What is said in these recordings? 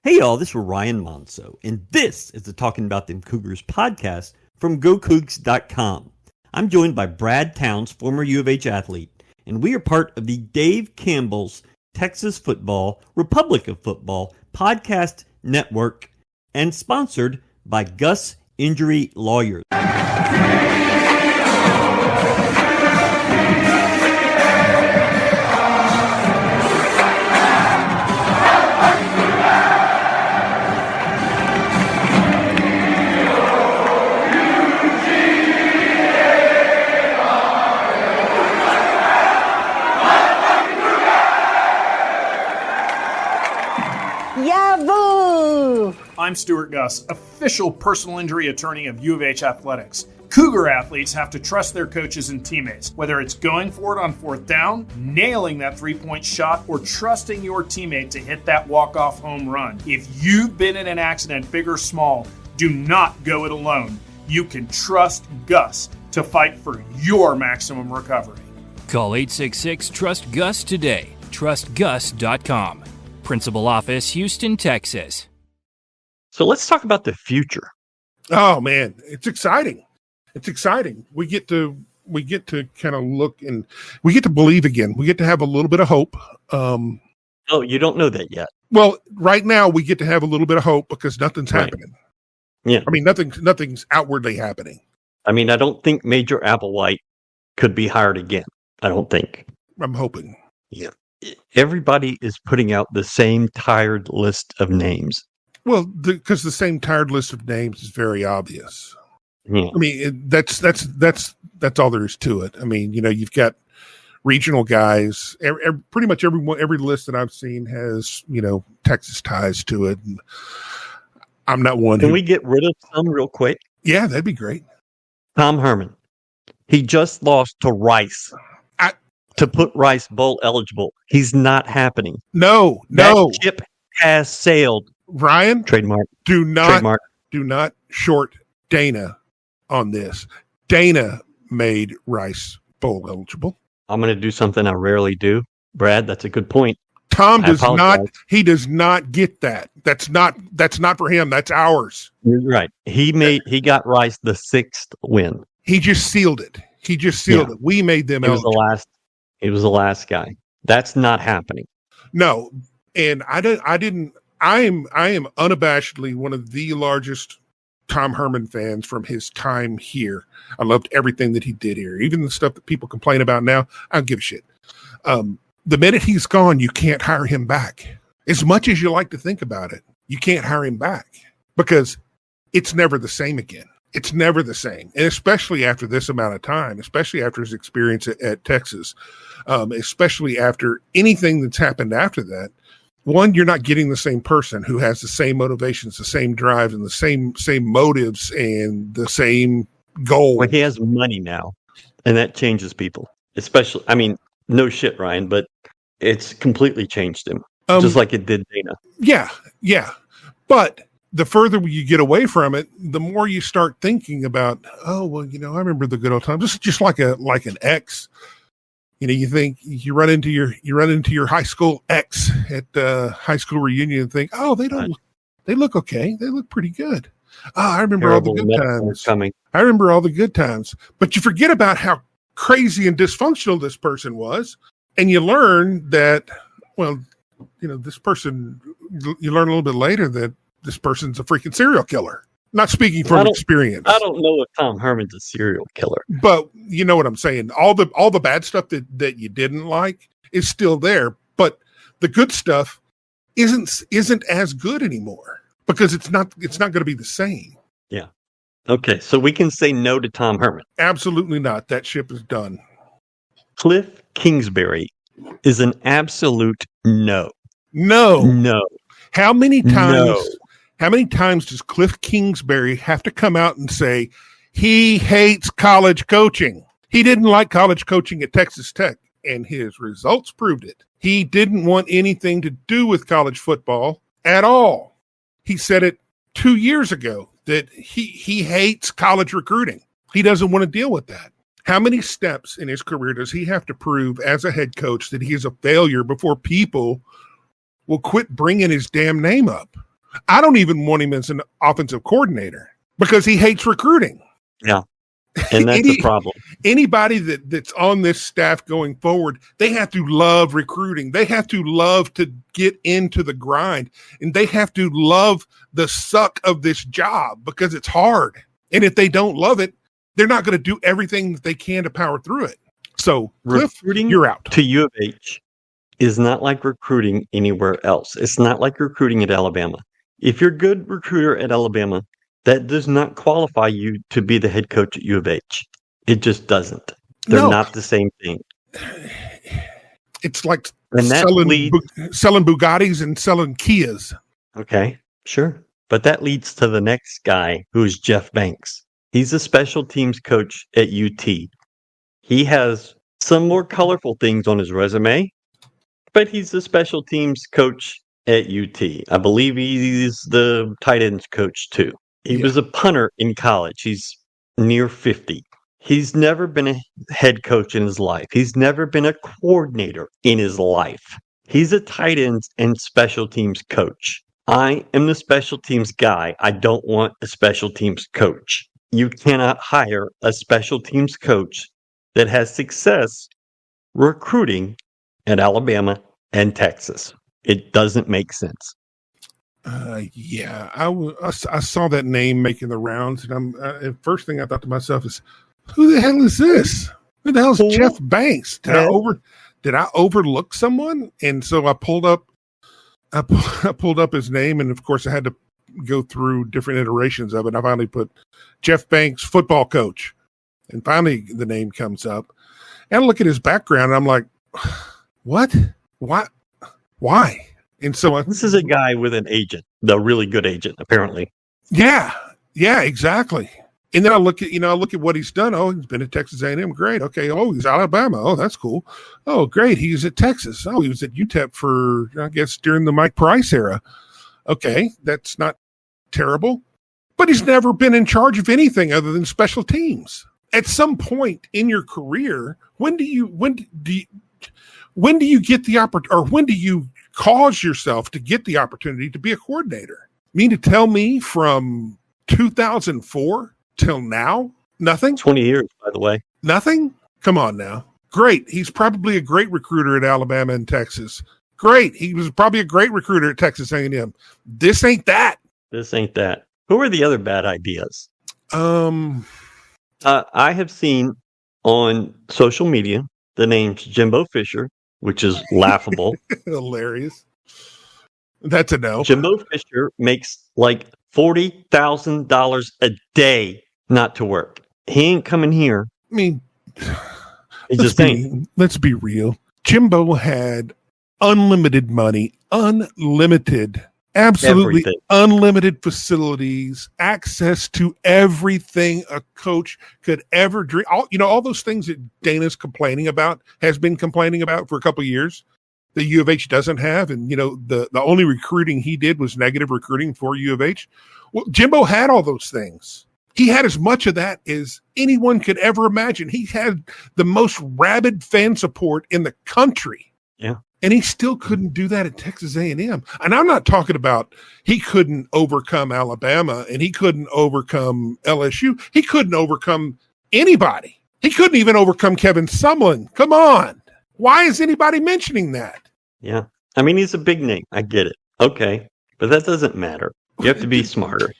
Hey y'all, this is Ryan Monso, and this is the Talking About Them Cougars podcast from GoCoogs.com. I'm joined by Brad Towns, former U of H athlete, and we are part of the Dave Campbell's Texas Football, Republic of Football podcast network, and sponsored by Gus Injury Lawyers. I'm Stuart Gus, official personal injury attorney of U of H Athletics. Cougar athletes have to trust their coaches and teammates, whether it's going for it on fourth down, nailing that three-point shot, or trusting your teammate to hit that walk-off home run. If you've been in an accident, big or small, do not go it alone. You can trust Gus to fight for your maximum recovery. Call 866-TRUST-GUS today. TrustGus.com. Principal Office, Houston, Texas. So let's talk about the future. Oh man, it's exciting. It's exciting. We get to kind of look and we get to believe again. We get to have a little bit of hope. Oh, you don't know that yet. Well, right now we get to have a little bit of hope because nothing's happening. Yeah. I mean, nothing's outwardly happening. I mean, I don't think Major Applewhite could be hired again. I don't think. I'm hoping. Yeah. Everybody is putting out the same tired list of names. Well, because the same tired list of names is very obvious. Yeah. I mean, that's all there is to it. I mean, you know, you've got regional guys. Pretty much every list that I've seen has, you know, Texas ties to it. And I'm not one. Can we get rid of some real quick? Yeah, that'd be great. Tom Herman. He just lost to Rice. To put Rice bowl eligible. He's not happening. No. That ship has sailed. Ryan, Trademark. Do not short Dana on this. Dana made Rice bowl eligible. I'm going to do something I rarely do. Brad, that's a good point. Tom does not. He does not get that. That's not for him. That's ours. You're right. He got Rice the 6th win. He just sealed it. It. We made them eligible. He was the last guy. That's not happening. No, and I am unabashedly one of the largest Tom Herman fans from his time here. I loved everything that he did here. Even the stuff that people complain about now, I don't give a shit. The minute he's gone, you can't hire him back. As much as you like to think about it, you can't hire him back because it's never the same again. It's never the same. And especially after this amount of time, especially after his experience at Texas, especially after anything that's happened after that. One, you're not getting the same person who has the same motivations, the same drive, and the same motives and the same goal. Well, he has money now, and that changes people. Especially, I mean, no shit, Ryan, but it's completely changed him, just like it did Dana. Yeah. But the further you get away from it, the more you start thinking about, oh, well, you know, I remember the good old times. This is just like an ex. You know, you think you run into your high school ex at high school reunion and think, oh, they look okay. They look pretty good. Oh, I remember all the good times. I remember all the good times. But you forget about how crazy and dysfunctional this person was. And you learn that, well, you know, this person, you learn a little bit later that this person's a freaking serial killer. Not speaking from experience. I don't know if Tom Herman's a serial killer. But you know what I'm saying. All the bad stuff that you didn't like is still there. But the good stuff isn't as good anymore because it's not going to be the same. Yeah. Okay. So we can say no to Tom Herman. Absolutely not. That ship is done. Cliff Kingsbury is an absolute no. No. How many times does Cliff Kingsbury have to come out and say he hates college coaching? He didn't like college coaching at Texas Tech, and his results proved it. He didn't want anything to do with college football at all. He said it 2 years ago that he hates college recruiting. He doesn't want to deal with that. How many steps in his career does he have to prove as a head coach that he is a failure before people will quit bringing his damn name up? I don't even want him as an offensive coordinator because he hates recruiting. Yeah. And that's a problem. Anybody that's on this staff going forward, they have to love recruiting. They have to love to get into the grind, and they have to love the suck of this job because it's hard. And if they don't love it, they're not going to do everything that they can to power through it. So, Cliff, recruiting you're out. To U of H is not like recruiting anywhere else. It's not like recruiting at Alabama. If you're a good recruiter at Alabama, that does not qualify you to be the head coach at U of H. It just doesn't. They're not the same thing. It's like selling Bugattis and selling Kias. Okay, sure. But that leads to the next guy, who's Jeff Banks. He's a special teams coach at UT. He has some more colorful things on his resume, but he's a special teams coach at UT. I believe he's the tight ends coach too. He was a punter in college. He's near 50. He's never been a head coach in his life. He's never been a coordinator in his life. He's a tight ends and special teams coach. I am the special teams guy. I don't want a special teams coach. You cannot hire a special teams coach that has success recruiting at Alabama and Texas. It doesn't make sense. I saw that name making the rounds, and the first thing I thought to myself is, who the hell is this? Who the hell is Jeff Banks? Did I overlook someone? And so I pulled up his name, and of course I had to go through different iterations of it. I finally put Jeff Banks, football coach, and finally the name comes up. And I look at his background, and I'm like, what? Why? And so this is a guy with an agent, the really good agent, apparently. Yeah, exactly. And then I look at what he's done. Oh, he's been at Texas A&M. Great. Okay. Oh, he's Alabama. Oh, that's cool. Oh, great. He's at Texas. Oh, he was at UTEP for, I guess, during the Mike Price era. Okay, that's not terrible. But he's never been in charge of anything other than special teams. At some point in your career, when do you get the opportunity, or when do you cause yourself to get the opportunity to be a coordinator? Mean to tell me from 2004 till now, nothing? 20 years, by the way. Nothing? Come on now. Great. He's probably a great recruiter at Alabama and Texas. Great. He was probably a great recruiter at Texas A&M. This ain't that. This ain't that. Who are the other bad ideas? I have seen on social media the names Jimbo Fisher, which is laughable. Hilarious. That's a no. Jimbo Fisher makes like $40,000 a day not to work. He ain't coming here. I mean, let's be real. Jimbo had unlimited money, absolutely everything. Unlimited facilities, access to everything a coach could ever dream. All those things that Dana's has been complaining about for a couple of years, that U of H doesn't have. And, the only recruiting he did was negative recruiting for U of H. Well, Jimbo had all those things. He had as much of that as anyone could ever imagine. He had the most rabid fan support in the country. Yeah. And he still couldn't do that at Texas A&M. And I'm not talking about he couldn't overcome Alabama and he couldn't overcome LSU. He couldn't overcome anybody. He couldn't even overcome Kevin Sumlin. Come on. Why is anybody mentioning that? Yeah. I mean, he's a big name. I get it. Okay. But that doesn't matter. You have to be smarter.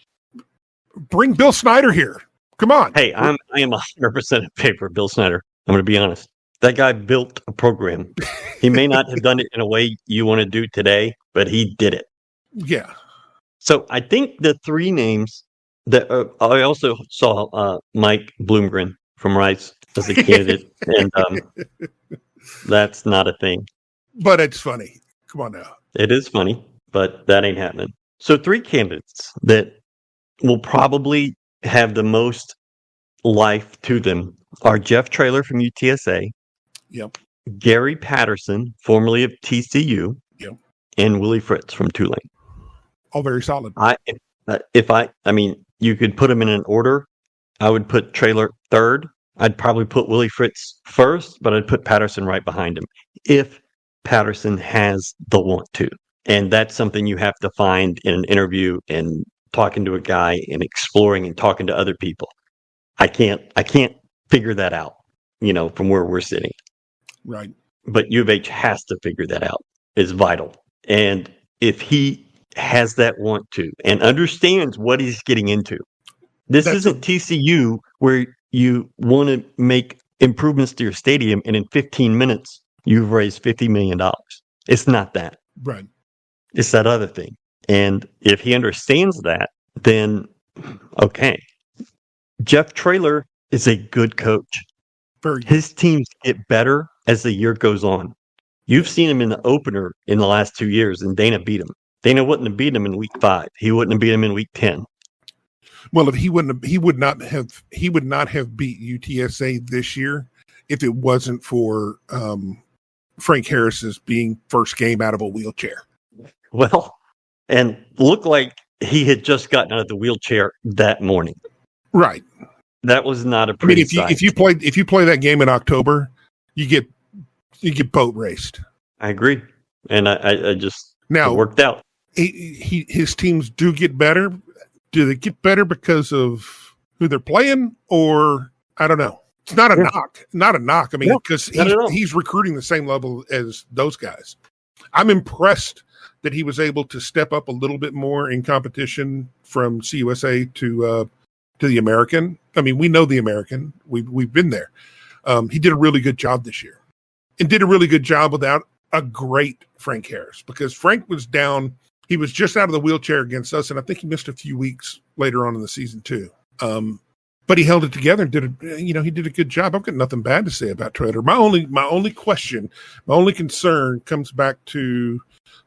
Bring Bill Snyder here. Come on. Hey, I am 100% in favor of Bill Snyder. I'm going to be honest. That guy built a program. He may not have done it in a way you want to do today, but he did it. Yeah. So I think the three names that I also saw Mike Bloomgren from Rice as a candidate, and that's not a thing. But it's funny. Come on now. It is funny, but that ain't happening. So three candidates that will probably have the most life to them are Jeff Traylor from UTSA. Yep. Gary Patterson, formerly of TCU. Yep. And Willie Fritz from Tulane. All very solid. I mean, you could put them in an order. I would put Traylor third. I'd probably put Willie Fritz first, but I'd put Patterson right behind him if Patterson has the want to. And that's something you have to find in an interview and talking to a guy and exploring and talking to other people. I can't figure that out, from where we're sitting. Right. But U of H has to figure that out. It's vital. And if he has that want to and understands what he's getting into, this isn't TCU where you want to make improvements to your stadium and in 15 minutes you've raised $50 million. It's not that. Right. It's that other thing. And if he understands that, then okay. Jeff Traylor is a good coach. His teams get better as the year goes on. You've seen him in the opener in the last 2 years, and Dana beat him. Dana wouldn't have beat him in week 5. He wouldn't have beat him in week 10. Well, if he would not have beat UTSA this year if it wasn't for Frank Harris's being first game out of a wheelchair. Well, and looked like he had just gotten out of the wheelchair that morning. Right. That was not a pretty sight. if you play that game in October, you get boat raced. I agree, and I just now it worked out. His teams do get better. Do they get better because of who they're playing, or I don't know? It's not a knock. Not a knock. I mean, because he's recruiting the same level as those guys. I'm impressed that he was able to step up a little bit more in competition from CUSA to the American. I mean, we know the American. We've been there. He did a really good job this year, and did a really good job without a great Frank Harris, because Frank was down. He was just out of the wheelchair against us, and I think he missed a few weeks later on in the season too. But he held it together and he did a good job. I've got nothing bad to say about Traylor. My only question, my only concern comes back to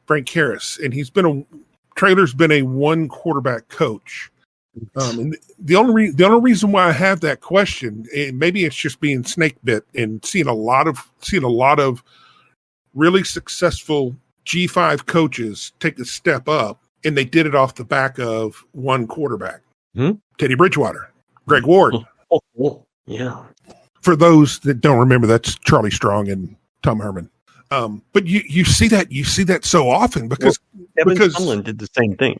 Frank Harris, and Traylor's been a one quarterback coach. And the only reason why I have that question, and maybe it's just being snake bit and seeing a lot of really successful G5 coaches take a step up, and they did it off the back of one quarterback. Teddy Bridgewater, Greg Ward. Yeah. For those that don't remember, that's Charlie Strong and Tom Herman. But you see that so often because Kevin Sumlin did the same thing.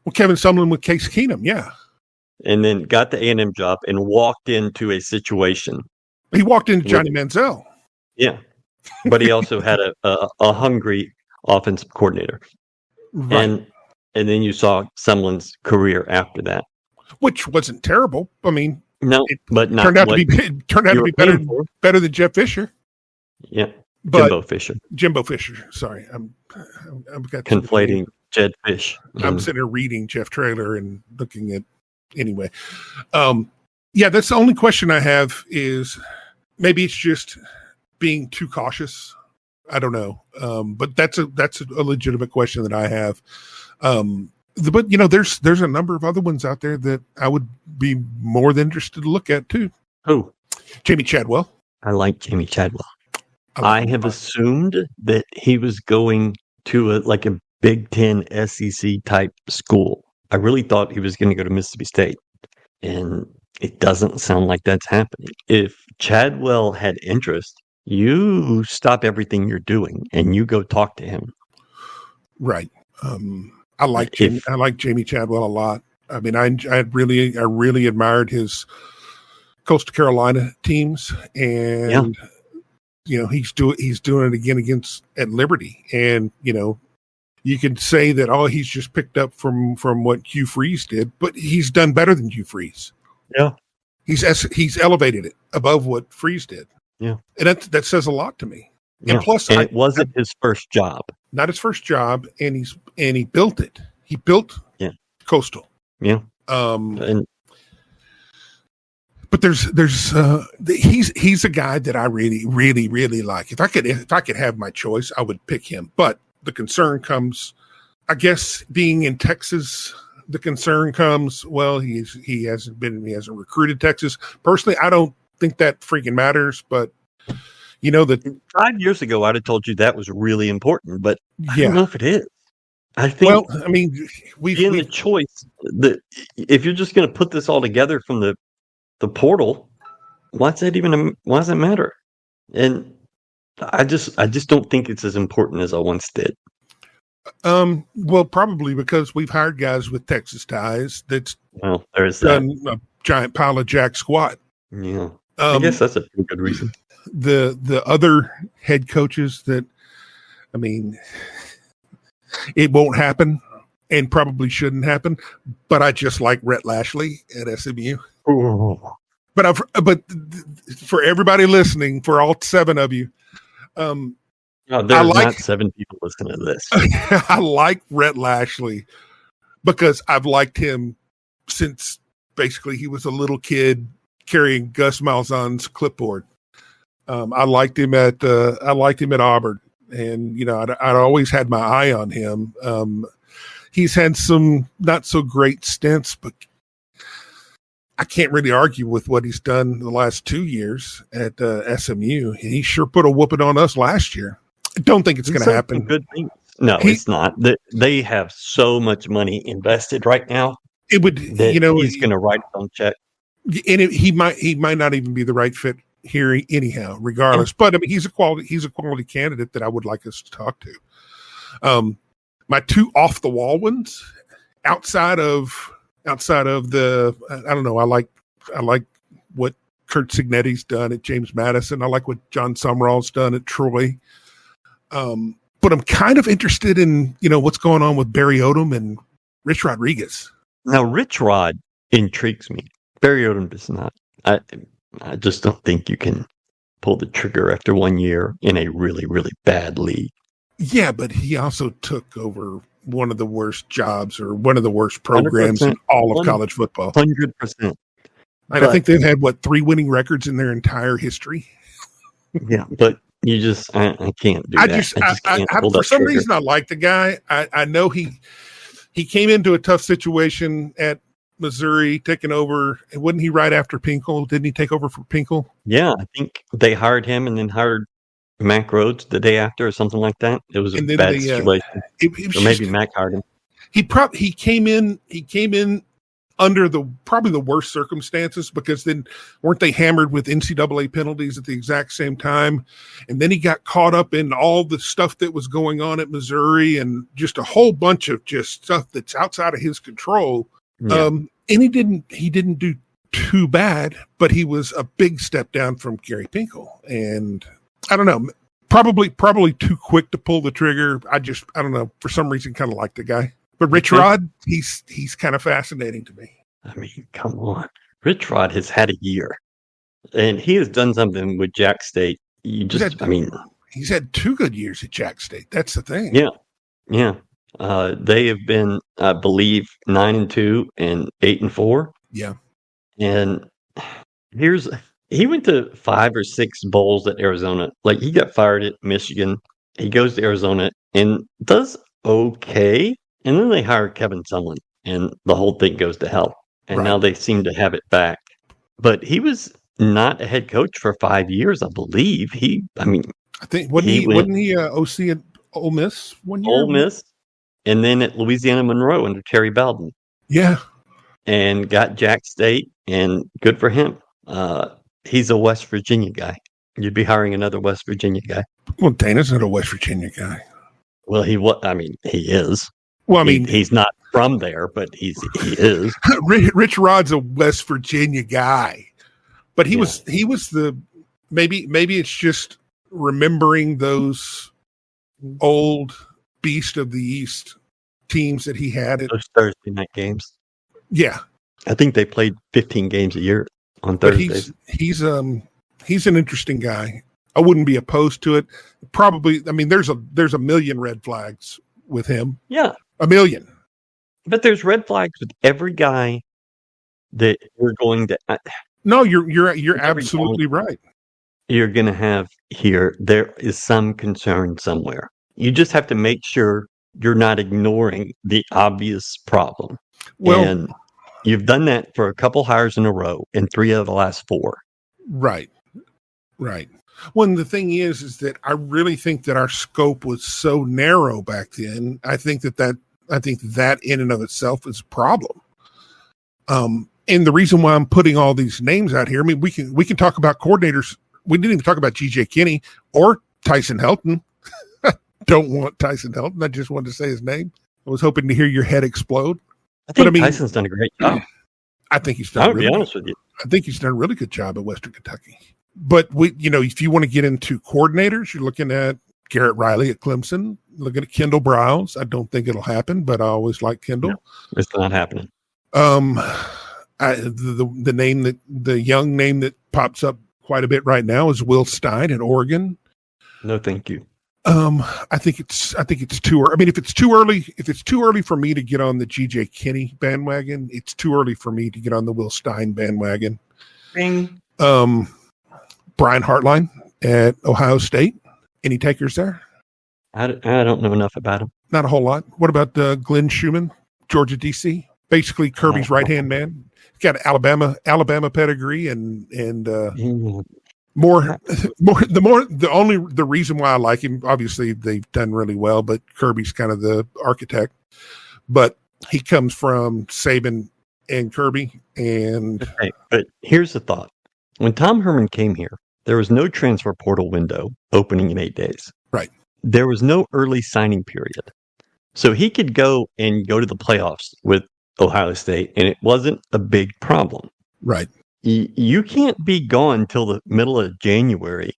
Well, Kevin Sumlin with Case Keenum, yeah. And then got the A&M job and walked into a situation. He walked into Johnny Manziel. Yeah. But he also had a hungry offensive coordinator. Right. And then you saw Sumlin's career after that. Which wasn't terrible. I mean, no, but not turned out to be better than Jeff Fisher. Yeah. But Jimbo Fisher. Sorry. I'm got conflating Jed Fish. I'm sitting here reading Jeff Traylor and looking at anyway. Yeah, that's the only question I have is maybe it's just being too cautious. I don't know. But that's a legitimate question that I have. But there's a number of other ones out there that I would be more than interested to look at too. Who? Jamie Chadwell. I like Jamie Chadwell. I have assumed that he was going to a Big Ten SEC type school. I really thought he was going to go to Mississippi State, and it doesn't sound like that's happening. If Chadwell had interest, you stop everything you're doing and you go talk to him. Right. I like Jamie Chadwell a lot. I mean, I really admired his Coastal Carolina teams, and he's doing it again at Liberty, and you can say that he's just picked up from what Hugh Freeze did, but he's done better than Hugh Freeze. Yeah, he's elevated it above what Freeze did. Yeah, and that says a lot to me. Yeah. And plus, it wasn't his first job. Not his first job, and he built it. He built Coastal. Yeah. But he's a guy that I really, really, really like. If I could have my choice, I would pick him. But the concern comes, I guess, being in Texas. The concern comes, well, he hasn't recruited Texas. Personally, I don't think that freaking matters. But that 5 years ago, I'd have told you that was really important. But I don't know if it is. I think. Well, I mean, we've the choice that if you're just going to put this all together from the portal, why does that matter? And I just don't think it's as important as I once did. Well, probably because we've hired guys with Texas ties that's there's done a giant pile of jack squat. Yeah. I guess that's a pretty good reason. The other head coaches that, I mean, it won't happen and probably shouldn't happen, but I just like Rhett Lashley at SMU. Ooh. But for everybody listening, for all 7 of you, there's not 7 people listening to this. I like Rhett Lashley because I've liked him since basically he was a little kid carrying Gus Malzahn's clipboard. I liked him at Auburn, and I'd always had my eye on him. He's had some not so great stints, but I can't really argue with what he's done the last 2 years at SMU. He sure put a whooping on us last year. I don't think it's going to happen. Good things. No, it's not. They have so much money invested right now. It would, he's going to write his own check, and he might not even be the right fit here anyhow. Regardless, but I mean, he's a quality candidate that I would like us to talk to. My 2 off the wall ones, outside of the, I don't know. I like what Kurt Signetti's done at James Madison. I like what John Summerall's done at Troy. But I'm kind of interested in, what's going on with Barry Odom and Rich Rodriguez. Now, Rich Rod intrigues me. Barry Odom does not. I just don't think you can pull the trigger after 1 year in a really, really bad league. Yeah, but he also took over one of the worst jobs or one of the worst programs in all of college football. 100%. And I think they've had, 3 winning records in their entire history. Yeah, but you just, I can't do that. For some reason, I like the guy. I know he came into a tough situation at Missouri, taking over. Wasn't he right after Pinkel? Didn't he take over for Pinkel? Yeah, I think they hired him and then hired Mac Rhodes the day after or something like that. It was a bad situation. Or maybe Mac hired him. He came in under probably the worst circumstances, because then weren't they hammered with NCAA penalties at the exact same time? And then he got caught up in all the stuff that was going on at Missouri and just a whole bunch of just stuff that's outside of his control. Yeah. And he didn't do too bad, but he was a big step down from Gary Pinkel. And I don't know, probably too quick to pull the trigger. I don't know, for some reason kind of like the guy. But Rich Rod, he's kind of fascinating to me. I mean, come on. Rich Rod has had a year, and he has done something with Jack State. He's had 2 good years at Jack State. That's the thing. Yeah. They have been, I believe, 9-2 and 8-4. Yeah. And he went to 5 or 6 bowls at Arizona. Like, he got fired at Michigan. He goes to Arizona and does okay. And then they hire Kevin Sumlin, and the whole thing goes to hell. And now they seem to have it back. But he was not a head coach for 5 years, I believe. I think wasn't he OC at Ole Miss 1 year? Ole Miss, and then at Louisiana Monroe under Terry Bowden. Yeah, and got Jack State, and good for him. He's a West Virginia guy. You'd be hiring another West Virginia guy. Well, Dana's not a West Virginia guy. Well, he is. Well, I mean, he's not from there, but he is. Rich Rod's a West Virginia guy, but he was the maybe it's just remembering those old Beast of the East teams that he had at those Thursday night games. Yeah, I think they played 15 games a year on Thursdays. He's an interesting guy. I wouldn't be opposed to it. Probably, I mean, there's a million red flags with him. Yeah. A million. But there's red flags with every guy that you're going to. No, you're absolutely right. You're going to have here. There is some concern somewhere. You just have to make sure you're not ignoring the obvious problem. Well, and you've done that for a couple hires in a row in 3 of the last 4. Right. Well, the thing is that I really think that our scope was so narrow back then. I think that in and of itself is a problem. And the reason why I'm putting all these names out here, I mean, we can talk about coordinators. We didn't even talk about GJ Kinney or Tyson Helton. don't want Tyson Helton. I just wanted to say his name. I was hoping to hear your head explode. I think Tyson's done a great job. I think he's done. I'll be honest with you. I think he's done a really good job at Western Kentucky. But if you want to get into coordinators, you're looking at Garrett Riley at Clemson. Looking at Kendall Browse. I don't think it'll happen, but I always like Kendall. No, it's not happening. The young name that pops up quite a bit right now is Will Stein at Oregon. No, thank you. I think it's too early. I mean, if it's too early for me to get on the GJ Kinney bandwagon, it's too early for me to get on the Will Stein bandwagon. Bing. Brian Hartline at Ohio State. Any takers there? I don't know enough about him. Not a whole lot. What about Glenn Schumann, Georgia DC? Basically Kirby's right-hand man. He's got Alabama pedigree and the reason why I like him, obviously they've done really well, but Kirby's kind of the architect. But he comes from Saban and Kirby. And okay, but here's the thought. When Tom Herman came here, there was no transfer portal window opening in 8 days. Right. There was no early signing period. So he could go to the playoffs with Ohio State, and it wasn't a big problem. Right. You can't be gone till the middle of January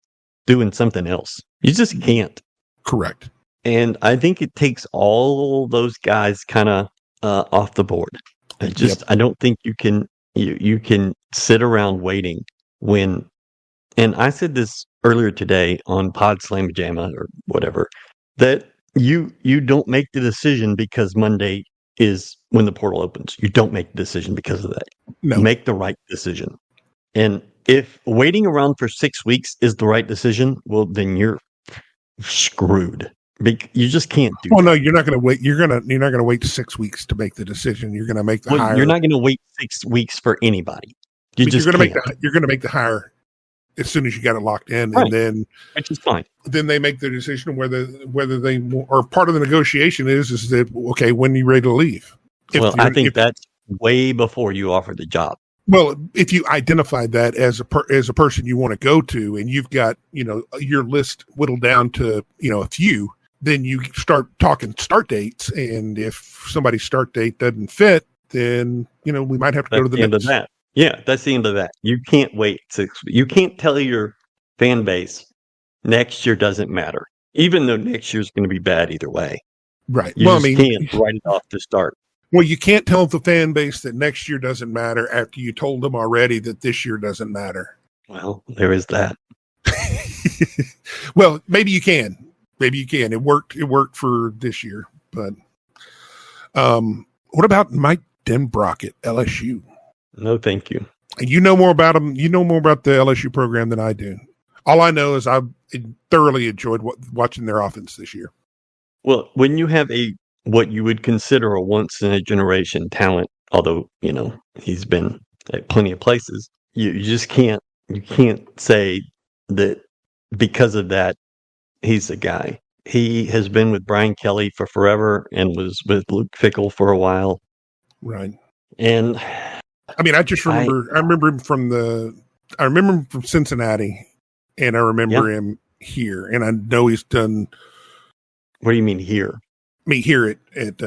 doing something else. You just can't. Correct. And I think it takes all those guys kind of off the board. I don't think you can sit around waiting when. And I said this earlier today on Pod Slam Jamma or whatever, that you don't make the decision because Monday is when the portal opens. You don't make the decision because of that. No. Make the right decision. And if waiting around for 6 weeks is the right decision, well, then you're screwed. You just can't do. Well, no, you're not going to wait. You're not going to wait 6 weeks to make the decision. You're going to make the hire. You're not going to wait 6 weeks for anybody. You're going to make the hire as soon as you got it locked in, right. And then which is fine. Then they make their decision whether they or part of the negotiation is that okay, when are you ready to leave? I think that's way before you offer the job. Well, if you identified that as a person you want to go to, and you've got your list whittled down to a few, then you start talking start dates, and if somebody's start date doesn't fit, then we might have to go to the end of that. Yeah, that's the end of that. You can't wait 6 weeks. You can't tell your fan base next year doesn't matter, even though next year's going to be bad either way. Right. You can't write it off to start. Well, you can't tell the fan base that next year doesn't matter after you told them already that this year doesn't matter. Well, there is that. Well, maybe you can. It worked for this year. But what about Mike Denbrock at LSU? No, thank you. You know more about him. You know more about the LSU program than I do. All I know is I thoroughly enjoyed watching their offense this year. Well, when you have what you would consider a once in a generation talent, although he's been at plenty of places, you just can't say that because of that he's the guy. He has been with Brian Kelly for forever and was with Luke Fickell for a while. Right. And I mean, I remember him from Cincinnati, and I remember him here, and I know he's done. What do you mean here? I mean here at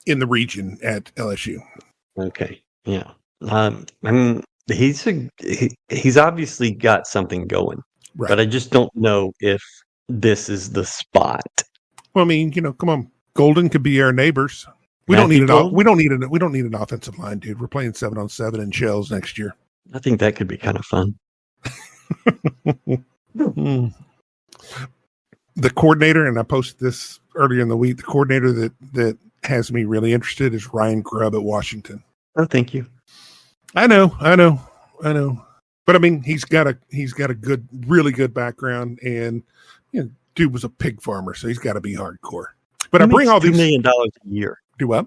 in the region at LSU. Okay, yeah. I mean, he's obviously got something going, right. But I just don't know if this is the spot. Well, I mean, come on, Golden could be our neighbors. We don't need an offensive line, dude. We're playing 7-on-7 in shells next year. I think that could be kind of fun. The coordinator, and I posted this earlier in the week, the coordinator that has me really interested is Ryan Grubb at Washington. Oh, thank you. I know. But I mean, he's got a good, really good background, and dude was a pig farmer, so he's got to be hardcore. But I bring all these $2 million a year. Do what?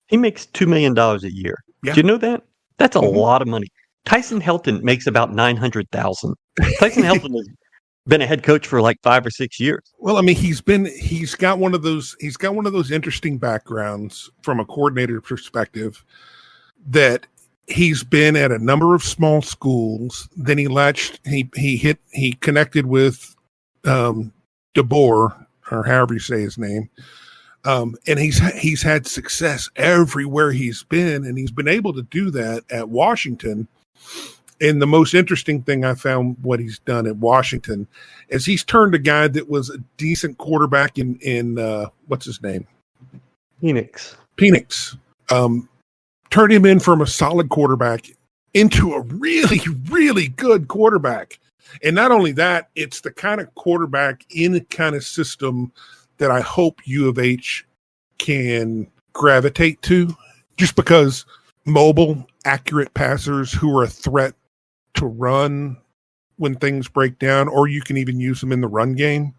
He makes $2 million a year. Yeah. Do you know that? That's a lot of money. Tyson Helton makes about $900,000. Tyson Helton has been a head coach for like 5 or 6 years. Well, I mean, he's got one of those interesting backgrounds from a coordinator perspective that he's been at a number of small schools. Then he connected with DeBoer, or however you say his name. And he's had success everywhere he's been, and he's been able to do that at Washington. And the most interesting thing I found what he's done at Washington is he's turned a guy that was a decent quarterback in what's his name? Phoenix. Turned him in from a solid quarterback into a really, really good quarterback. And not only that, it's the kind of quarterback in a kind of system that I hope U of H can gravitate to, just because mobile, accurate passers who are a threat to run when things break down, or you can even use them in the run game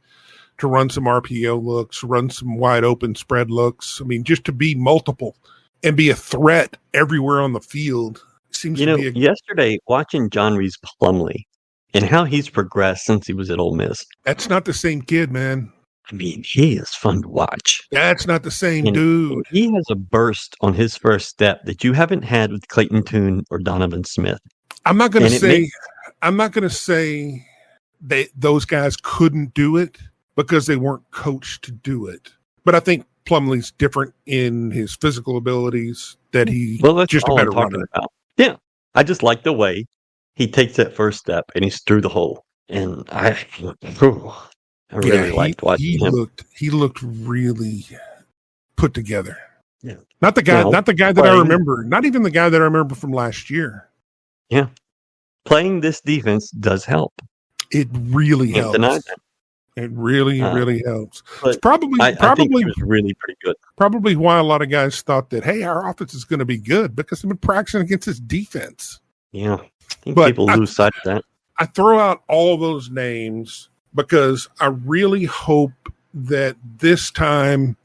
to run some RPO looks, run some wide open spread looks. I mean, just to be multiple and be a threat everywhere on the field seems to be yesterday watching John Reese Plumlee and how he's progressed since he was at Ole Miss. That's not the same kid, man. I mean, he is fun to watch. That's not the same dude. He has a burst on his first step that you haven't had with Clayton Tune or Donovan Smith. I'm not going to say that those guys couldn't do it because they weren't coached to do it. But I think Plumlee's different in his physical abilities, that that's just a better runner. About. Yeah. I just like the way he takes that first step and he's through the hole. And I really liked watching him. He looked really put together. Yeah. Not the guy that I remember. Not even the guy that I remember from last year. Yeah. Playing this defense does help. It really helps. It really helps. It's probably I think he was really pretty good. Probably why a lot of guys thought that, hey, our offense is going to be good, because they've been practicing against this defense. Yeah. I think people lose sight of that. I throw out all those names because I really hope that this time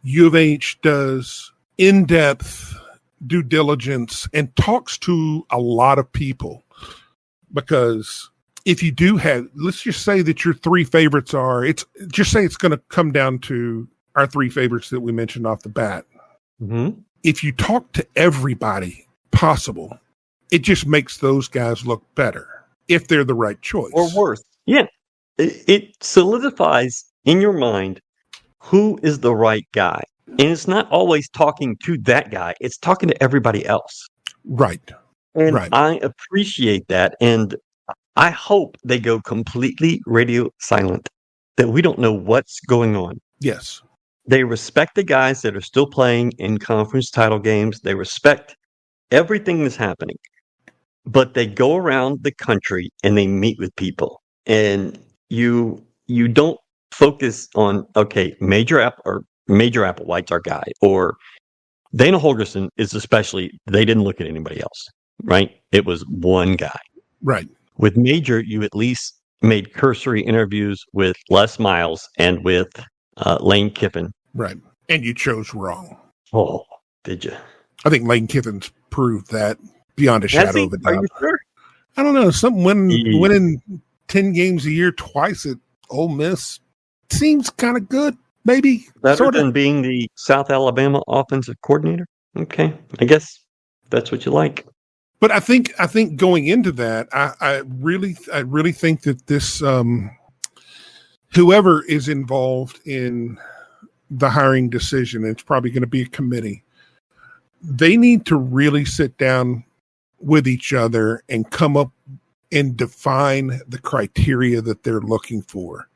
U of H does in-depth due diligence and talks to a lot of people. Because if you do have, let's just say that your three favorites it's going to come down to our three favorites that we mentioned off the bat. Mm-hmm. If you talk to everybody possible, it just makes those guys look better if they're the right choice. Or worse. Yeah. It solidifies in your mind who is the right guy. And it's not always talking to that guy. It's talking to everybody else. Right. And I appreciate that. And I hope they go completely radio silent, that we don't know what's going on. Yes. They respect the guys that are still playing in conference title games. They respect everything that's happening. But they go around the country and they meet with people. And you don't focus on, okay, Major Applewhite's our guy, or Dana Holgerson is especially, they didn't look at anybody else, right? It was one guy. Right. With Major, you at least made cursory interviews with Les Miles and with Lane Kiffin. Right. And you chose wrong. Oh, did you? I think Lane Kiffin's proved that beyond a shadow of a doubt. Are you sure? I don't know. Something winning 10 games a year twice at Ole Miss seems kind of good. Maybe. Better than being the South Alabama offensive coordinator? Okay. I guess that's what you like. But I think going into that, I really think that this whoever is involved in the hiring decision, it's probably going to be a committee. They need to really sit down with each other and come up and define the criteria that they're looking for.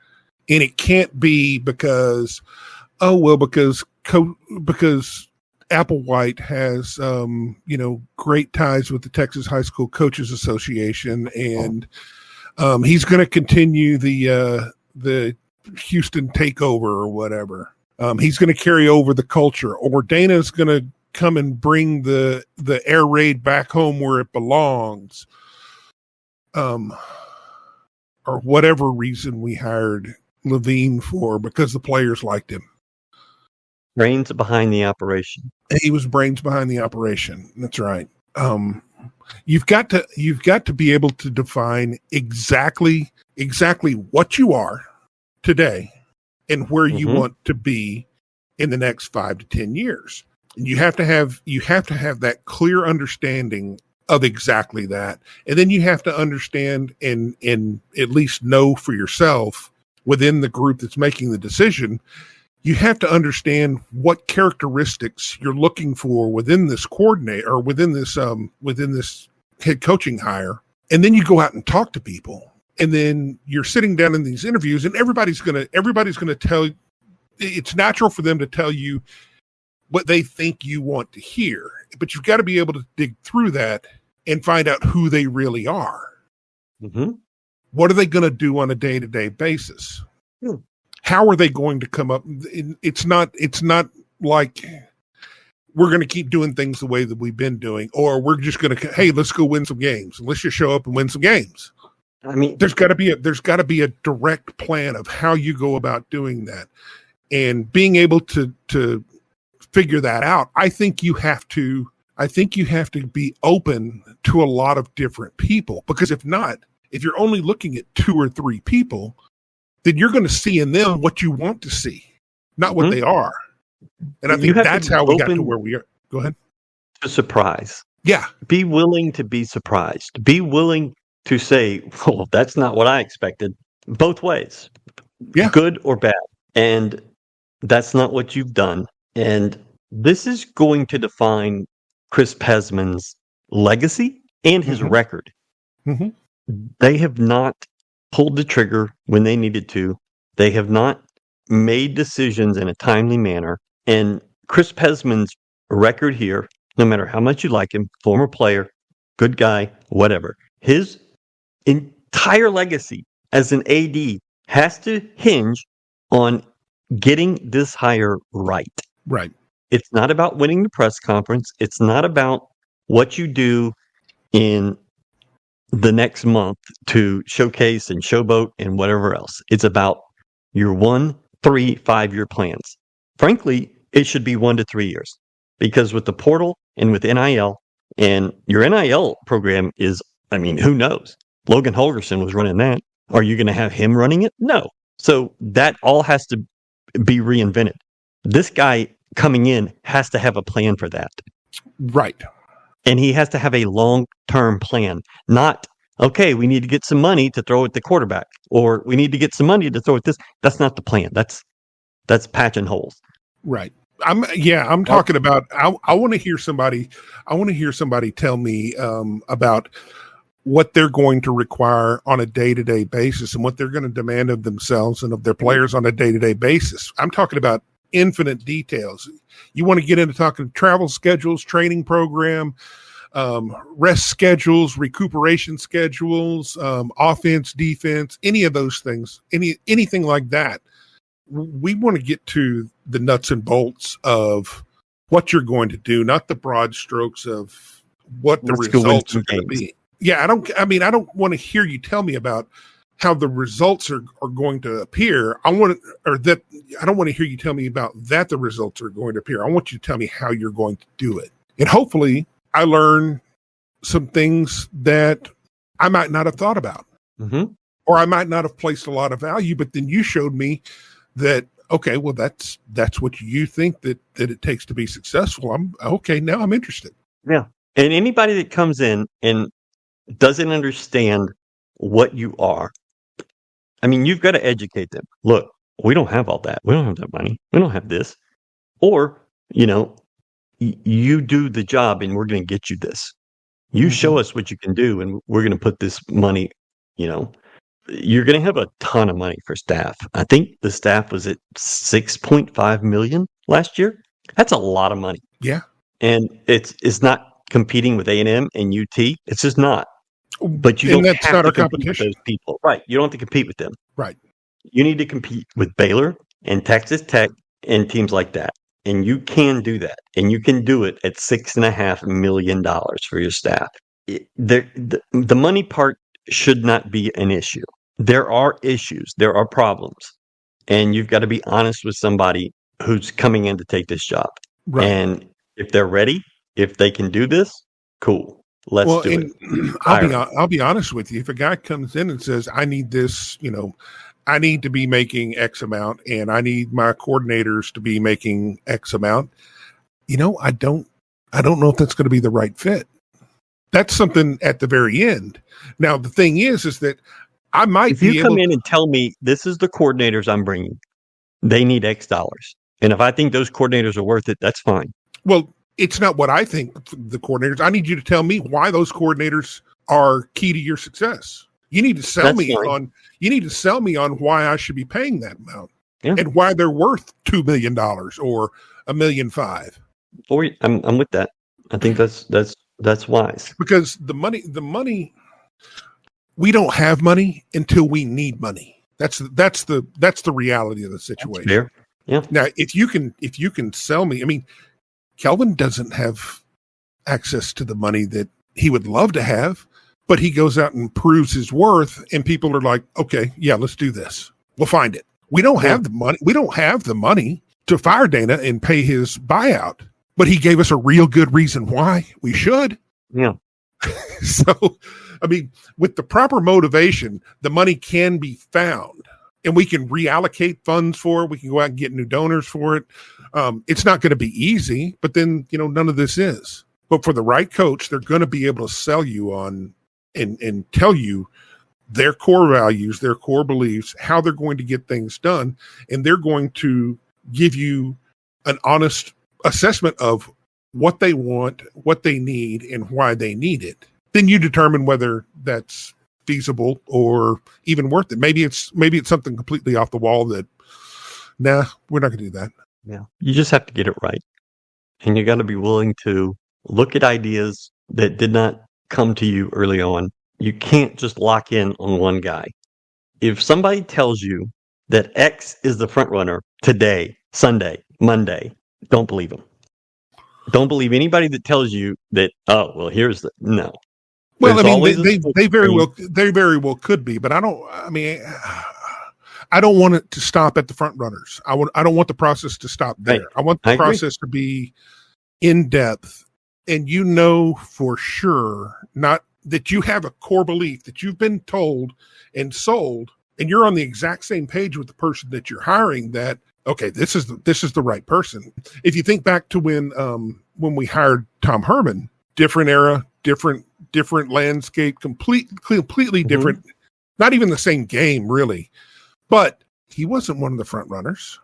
And it can't be because Applewhite has, great ties with the Texas High School Coaches Association, and he's going to continue the Houston takeover or whatever. He's going to carry over the culture, or Dana's going to come and bring the air raid back home where it belongs, or whatever reason we hired Levine for, because the players liked him. Brains behind the operation. He was brains behind the operation. That's right. You've got to be able to define exactly what you are today and where you want to be in the next 5 to 10 years. And you have to have that clear understanding of exactly that. And then you have to understand and at least know for yourself within the group that's making the decision, you have to understand what characteristics you're looking for within this coordinator or within this head coaching hire. And then you go out and talk to people. And then you're sitting down in these interviews, and everybody's going to tell you, it's natural for them to tell you what they think you want to hear, but you've got to be able to dig through that and find out who they really are. Mm-hmm. What are they going to do on a day-to-day basis? How are they going to come up? It's not like we're going to keep doing things the way that we've been doing, or we're just going to, hey, let's go win some games. Let's just show up and win some games. I mean, there's got to be a direct plan of how you go about doing that, and being able to figure that out. I think you have to be open to a lot of different people, because if not, if you're only looking at 2 or 3 people, then you're going to see in them what you want to see, not what they are. And I think that's how we got to where we are. Go ahead. To surprise. Yeah. Be willing to be surprised. Be willing to say, well, that's not what I expected. Both ways. Yeah. Good or bad. And that's not what you've done. And this is going to define Chris Pesman's legacy and his record. Mm-hmm. They have not pulled the trigger when they needed to. They have not made decisions in a timely manner. And Chris Pesman's record here, no matter how much you like him, former player, good guy, whatever, his entire legacy as an AD has to hinge on getting this hire right. Right. It's not about winning the press conference. It's not about what you do in the next month to showcase and showboat and whatever else. It's about your 1, 3, 5-year plans. Frankly, it should be 1 to 3 years, because with the portal and with NIL, and your NIL program is, I mean, who knows? Logan Holgerson was running that. Are you going to have him running it? No. So that all has to be reinvented. This guy coming in has to have a plan for that. Right. And he has to have a long-term plan, not, okay, we need to get some money to throw at the quarterback, or we need to get some money to throw at this. That's not the plan. That's patching holes. Right. I'm talking about, I want to hear somebody tell me about what they're going to require on a day-to-day basis and what they're going to demand of themselves and of their players on a day-to-day basis. I'm talking about infinite details. You want to get into talking travel schedules, training program, rest schedules, recuperation schedules, offense, defense, any of those things, anything like that. We want to get to the nuts and bolts of what you're going to do, not the broad strokes of what the results are going to be. Yeah, I don't want to hear you tell me about how the results are going to appear. I don't want to hear you tell me about that the results are going to appear. I want you to tell me how you're going to do it. And hopefully I learn some things that I might not have thought about. Mm-hmm. Or I might not have placed a lot of value, but then you showed me that, okay, well, that's what you think that it takes to be successful. Now I'm interested. Yeah. And anybody that comes in and doesn't understand what you are, I mean, you've got to educate them. Look, we don't have all that. We don't have that money. We don't have this. Or, you do the job and we're going to get you this. You show us what you can do and we're going to put this money, you're going to have a ton of money for staff. I think the staff was at $6.5 million last year. That's a lot of money. Yeah. And it's not competing with A&M and UT. It's just not. But you don't have to compete with those people. Right. You don't have to compete with them. Right. You need to compete with Baylor and Texas Tech and teams like that. And you can do that. And you can do it at $6.5 million for your staff. The money part should not be an issue. There are issues. There are problems. And you've got to be honest with somebody who's coming in to take this job. Right. And if they're ready, if they can do this, cool. Let's do it. I'll be honest with you. If a guy comes in and says, I need this, I need to be making X amount and I need my coordinators to be making X amount, I don't know if that's going to be the right fit. That's something at the very end. Now, the thing is that I might If you be come able. in and tell me this is the coordinators I'm bringing, they need X dollars. And if I think those coordinators are worth it, that's fine. Well, it's not what I think the coordinators. I need you to tell me why those coordinators are key to your success. You need to sell That's me fine. on. You need to sell me on why I should be paying that amount Yeah. and why they're worth $2 million or $1.5 million. I'm with that. I think that's wise. Because the money, we don't have money until we need money. That's the reality of the situation. Fair. Yeah. Now, if you can sell me, I mean, Kelvin doesn't have access to the money that he would love to have, but he goes out and proves his worth, and people are like, okay, yeah, let's do this. We'll find it. We don't have the money. We don't have the money to fire Dana and pay his buyout, but he gave us a real good reason why we should. Yeah. So, I mean, with the proper motivation, the money can be found, and we can reallocate funds for it. We can go out and get new donors for it. It's not going to be easy, but then, none of this is. But for the right coach, they're going to be able to sell you on and tell you their core values, their core beliefs, how they're going to get things done. And they're going to give you an honest assessment of what they want, what they need, and why they need it. Then you determine whether that's feasible or even worth it. Maybe it's something completely off the wall that, nah, we're not going to do that. Yeah. You just have to get it right. And you got to be willing to look at ideas that did not come to you early on. You can't just lock in on one guy. If somebody tells you that X is the front runner today, Sunday, Monday, don't believe them. Don't believe anybody that tells you that, oh, well, here's the, no. Well, There's I always mean, they very well could be, but I don't want it to stop at the front runners. I don't want the process to stop there. Right. I want the process to be in depth, and for sure, not that you have a core belief that you've been told and sold, and you're on the exact same page with the person that you're hiring, that, okay, this is the right person. If you think back to when we hired Tom Herman, different era, different landscape, completely different, not even the same game really, but he wasn't one of the front runners.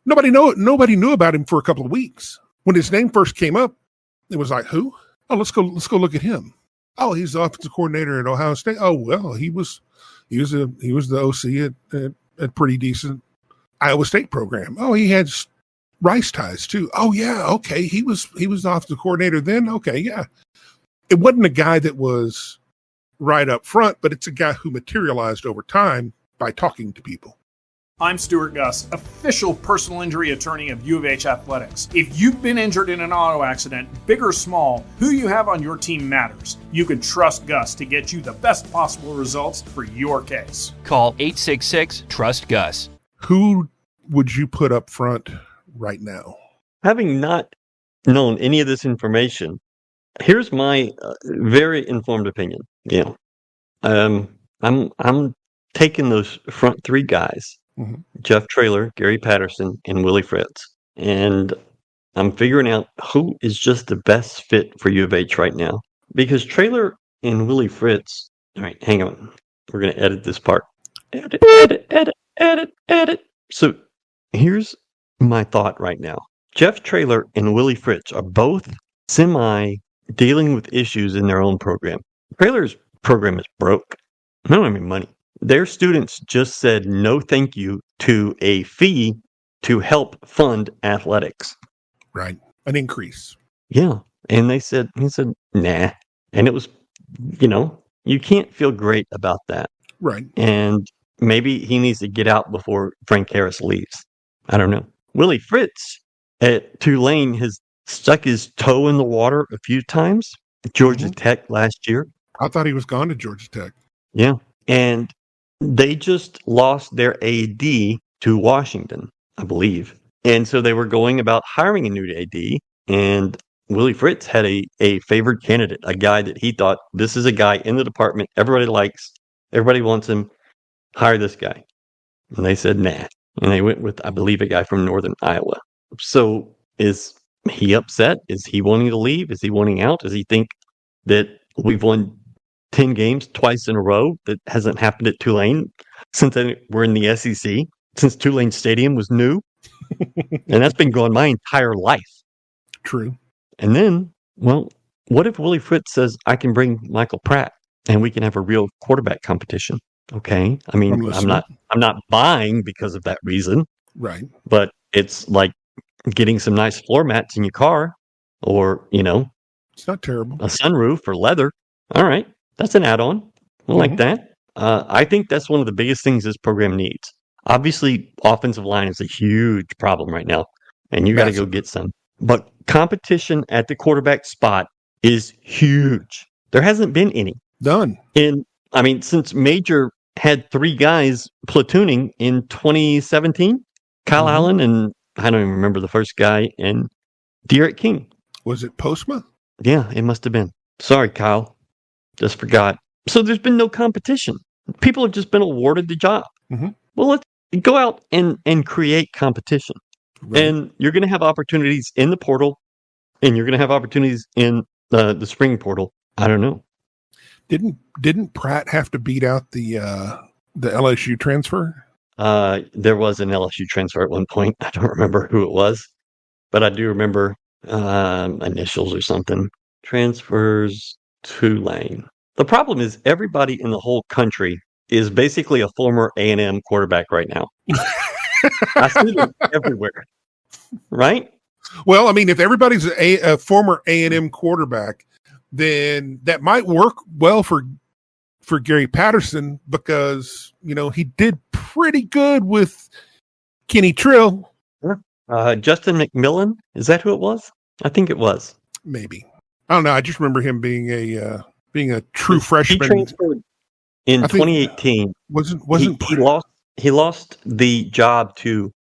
Nobody knew about him for a couple of weeks. When his name first came up, it was like, who? Oh, let's go look at him. Oh, he's the offensive coordinator at Ohio State. Oh, well, he was the OC at pretty decent Iowa State program. Oh, he had Rice ties too. Oh yeah, okay. He was the offensive coordinator then. Okay, yeah. It wasn't a guy that was right up front, but it's a guy who materialized over time by talking to people. I'm Stuart Gus, official personal injury attorney of U of H Athletics. If you've been injured in an auto accident, big or small, who you have on your team matters. You can trust Gus to get you the best possible results for your case. Call 866-TRUST-GUS. Who would you put up front right now? Having not known any of this information, here's my very informed opinion. Yeah, I'm taking those front three guys: Jeff Traylor, Gary Patterson, and Willie Fritz, and I'm figuring out who is just the best fit for U of H right now. Because Traylor and Willie Fritz. All right, hang on. We're gonna edit this part. Edit. So here's my thought right now. Jeff Traylor and Willie Fritz are both dealing with issues in their own program. Traylor's program is broke. They don't have any money. Their students just said no thank you to a fee to help fund athletics. Right. An increase. Yeah. And he said, nah. And it was, you can't feel great about that. Right. And maybe he needs to get out before Frank Harris leaves. I don't know. Willie Fritz at Tulane has stuck his toe in the water a few times. Georgia Tech last year. I thought he was gone to Georgia Tech. Yeah. And they just lost their AD to Washington, I believe. And so they were going about hiring a new AD. And Willie Fritz had a favored candidate, a guy that he thought, this is a guy in the department everybody likes, everybody wants him, hire this guy. And they said, nah. And they went with, I believe, a guy from Northern Iowa. So is he upset? Is he wanting to leave? Is he wanting out? Does he think that we've won 10 games twice in a row. That hasn't happened at Tulane since we're in the SEC, since Tulane Stadium was new. And that's been going my entire life. True. And then, well, what if Willie Fritz says, I can bring Michael Pratt and we can have a real quarterback competition? Okay. I mean, I'm not buying because of that reason. Right. But it's like getting some nice floor mats in your car or, it's not terrible. A sunroof or leather. All right. That's an add-on. I like that. I think that's one of the biggest things this program needs. Obviously, offensive line is a huge problem right now, and you got to go get some. But competition at the quarterback spot is huge. There hasn't been any. None. Since Major had 3 guys platooning in 2017, Kyle Allen and I don't even remember the first guy, and Derek King. Was it Postma? Yeah, it must have been. Sorry, Kyle. Just forgot. So there's been no competition. People have just been awarded the job. Mm-hmm. Well, let's go out and create competition. Right. And you're going to have opportunities in the portal, and you're going to have opportunities in the spring portal. I don't know. Didn't Pratt have to beat out the LSU transfer? There was an LSU transfer at one point. I don't remember who it was, but I do remember initials or something. Transfers Tulane. The problem is everybody in the whole country is basically a former A&M quarterback right now. I see them everywhere, right? Well, I mean, if everybody's a former A&M quarterback, then that might work well for Gary Patterson because, he did pretty good with Kenny Trill. Justin McMillan, is that who it was? I think it was. Maybe. I don't know. I just remember him being a true freshman. He transferred in 2018. He lost the job to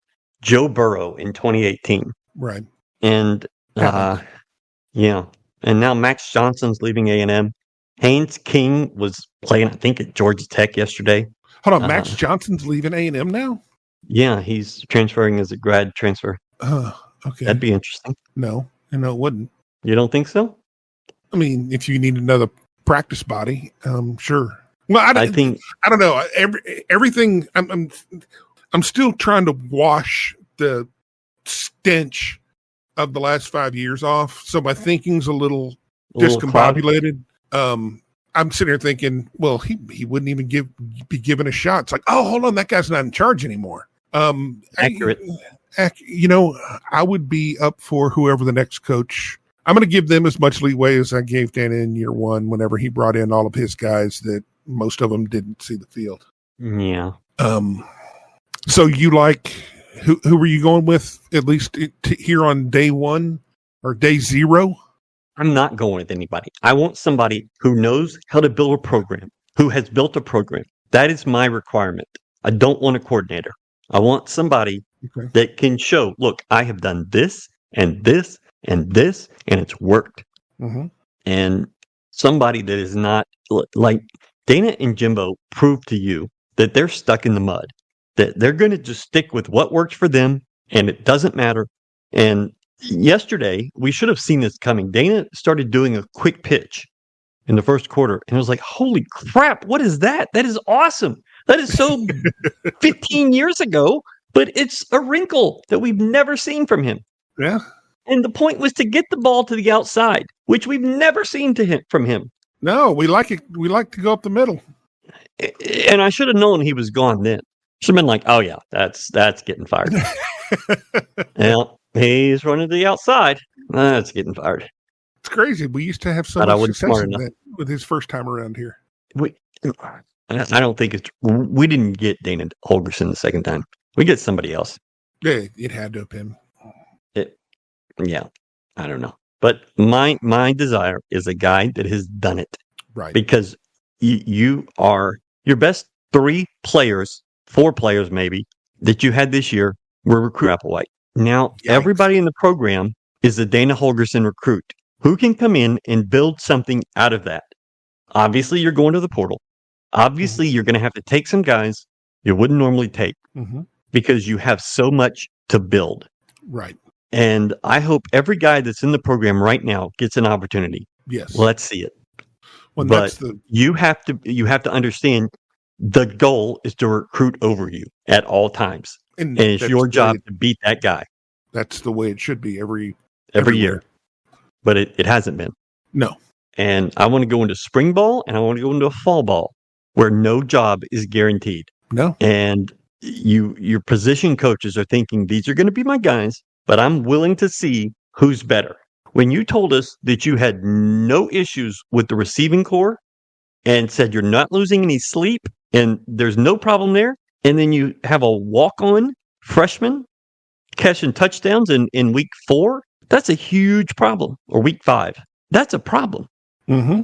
Joe Burrow in 2018. Right. And yeah. And now Max Johnson's leaving A&M. Haynes King was playing, I think, at Georgia Tech yesterday. Hold on, Max Johnson's leaving A&M now? Yeah, he's transferring as a grad transfer. Okay. That'd be interesting. No, it wouldn't. You don't think so? I mean, if you need another practice body, sure. Well, I don't know. Everything. I'm still trying to wash the stench of the last 5 years off, so my thinking's a little discombobulated. I'm sitting here thinking, well, he wouldn't even be given a shot. It's like, oh, hold on, that guy's not in charge anymore. Accurate. I would be up for whoever the next coach. I'm going to give them as much leeway as I gave Dana in year one whenever he brought in all of his guys that most of them didn't see the field. Yeah. So you like, who were you going with at least here on day one or day 0? I'm not going with anybody. I want somebody who knows how to build a program, who has built a program. That is my requirement. I don't want a coordinator. I want somebody that can show, look, I have done this and this and this, and it's worked. Mm-hmm. And somebody that is not like Dana and Jimbo prove to you that they're stuck in the mud, that they're going to just stick with what works for them, and it doesn't matter. And yesterday, we should have seen this coming. Dana started doing a quick pitch in the first quarter, and I was like, holy crap, what is that? That is awesome. That is so 15 years ago, but it's a wrinkle that we've never seen from him. Yeah. And the point was to get the ball to the outside, which we've never seen from him. No, we like it. We like to go up the middle. And I should have known he was gone then. Should have been like, oh yeah, that's getting fired. Well, he's running to the outside. That's getting fired. It's crazy. We used to have so much success with his first time around here. I don't think we didn't get Dana Holgerson the second time. We get somebody else. Yeah, it had to have been. Yeah, I don't know. But my desire is a guy that has done it. Right. Because you are your best 4 players maybe, that you had this year were recruit Applewhite. Now, everybody in the program is a Dana Holgerson recruit who can come in and build something out of that. Obviously, you're going to the portal. Obviously, you're going to have to take some guys you wouldn't normally take because you have so much to build. Right. And I hope every guy that's in the program right now gets an opportunity. Yes. Let's see it. Well, but you have to understand the goal is to recruit over you at all times, and it's your job to beat that guy. That's the way it should be every year, but it hasn't been. No. And I want to go into spring ball and I want to go into a fall ball where no job is guaranteed. No. And your position coaches are thinking these are going to be my guys, but I'm willing to see who's better. When you told us that you had no issues with the receiving core and said you're not losing any sleep and there's no problem there, and then you have a walk-on freshman catching touchdowns in week 4, that's a huge problem. Or week 5. That's a problem. Mm-hmm.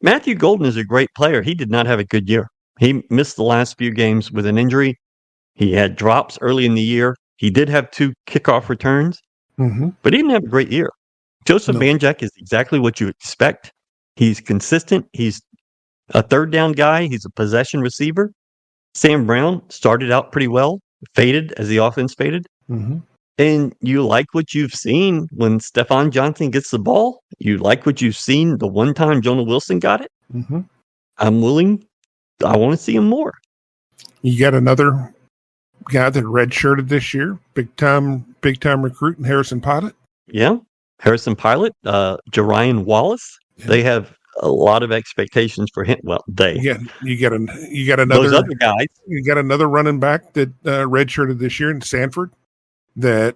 Matthew Golden is a great player. He did not have a good year. He missed the last few games with an injury. He had drops early in the year. He did have 2 kickoff returns, but he didn't have a great year. Joseph Banjak is exactly what you expect. He's consistent. He's a third down guy. He's a possession receiver. Sam Brown started out pretty well, faded as the offense faded. Mm-hmm. And you like what you've seen when Stephon Johnson gets the ball. You like what you've seen the one time Jonah Wilson got it. Mm-hmm. I'm willing. I want to see him more. You got another guy that redshirted this year, big time recruit in Harrison Pilot. Yeah, Harrison Pilot, Jarian Wallace. Yeah. They have a lot of expectations for him. Well, you got another those other guys. You got another running back that redshirted this year in Sanford. That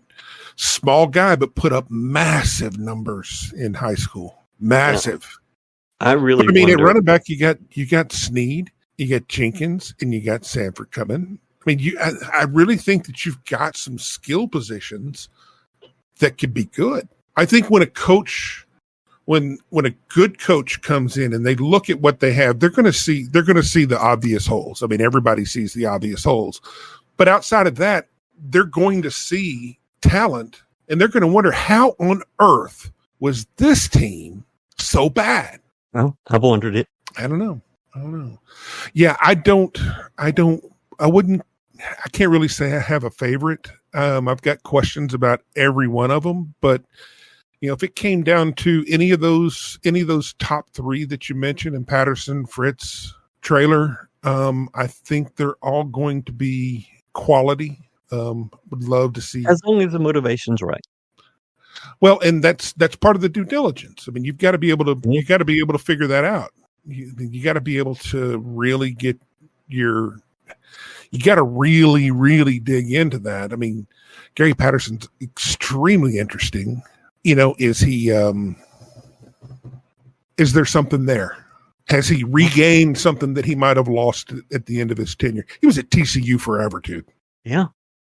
small guy, but put up massive numbers in high school. Massive. Yeah. At running back, you got Snead, you got Jenkins, and you got Sanford coming. I mean, I really think that you've got some skill positions that could be good. I think when a coach, when a good coach comes in and they look at what they have, they're going to see the obvious holes. I mean, everybody sees the obvious holes, but outside of that, they're going to see talent and they're going to wonder how on earth was this team so bad? Well, I've wondered it. I don't know. Yeah, I can't really say I have a favorite. I've got questions about every one of them, but if it came down to any of those top 3 that you mentioned, and Patterson, Fritz, Traylor, I think they're all going to be quality. Would love to see, as long as the motivation's right. Well, and that's part of the due diligence. I mean, you've got to be able to figure that out. You got to be able to really you got to really, really dig into that. I mean, Gary Patterson's extremely interesting. Is he? Is there something there? Has he regained something that he might have lost at the end of his tenure? He was at TCU forever, dude. Yeah.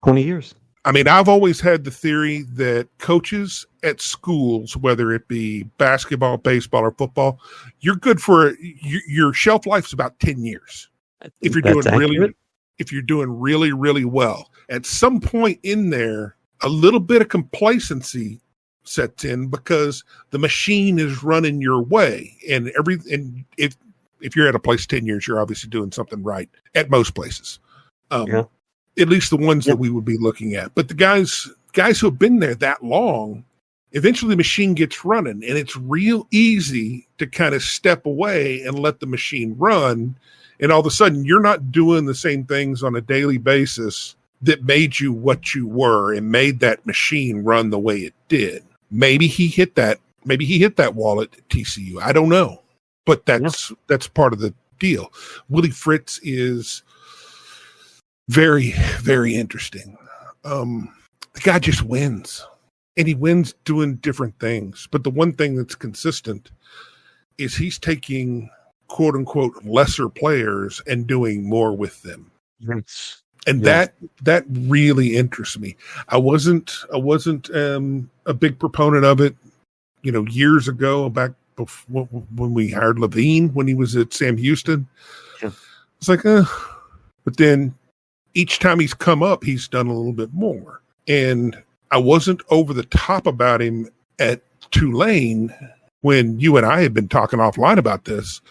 20 years. I mean, I've always had the theory that coaches at schools, whether it be basketball, baseball, or football, you're good for your shelf life's about 10 years. If you're doing really, really well. At some point in there, a little bit of complacency sets in because the machine is running your way. And if you're at a place 10 years, you're obviously doing something right at most places. At least the ones that we would be looking at. But the guys who have been there that long, eventually the machine gets running, and it's real easy to kind of step away and let the machine run. And all of a sudden, you're not doing the same things on a daily basis that made you what you were and made that machine run the way it did. Maybe he hit that wall at TCU. I don't know. But that's part of the deal. Willie Fritz is very, very interesting. The guy just wins, and he wins doing different things. But the one thing that's consistent is he's taking quote unquote lesser players and doing more with them. Yes. And that really interests me. I wasn't a big proponent of it, years ago, back before, when we hired Levine, when he was at Sam Houston. Yeah. It's like, but then each time he's come up, he's done a little bit more. And I wasn't over the top about him at Tulane when you and I had been talking offline about this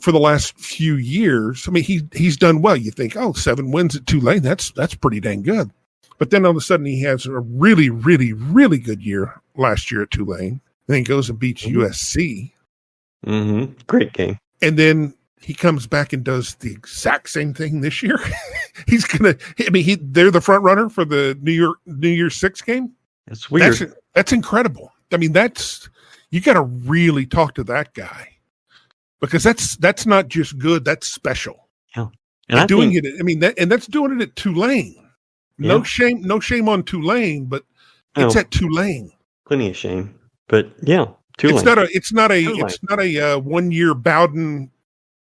for the last few years. I mean, he's done well. You think, 7 wins at Tulane, that's pretty dang good. But then all of a sudden he has a really, really, really good year last year at Tulane. Then he goes and beats USC. Great game. And then he comes back and does the exact same thing this year. They're the front runner for the New Year's Six game. It's weird. That's incredible. I mean, you got to really talk to that guy, because that's not just good. That's special. Yeah. And that's doing it at Tulane. No shame on Tulane, but it's at Tulane. Plenty of shame. But yeah, Tulane. It's not a 1 year Bowden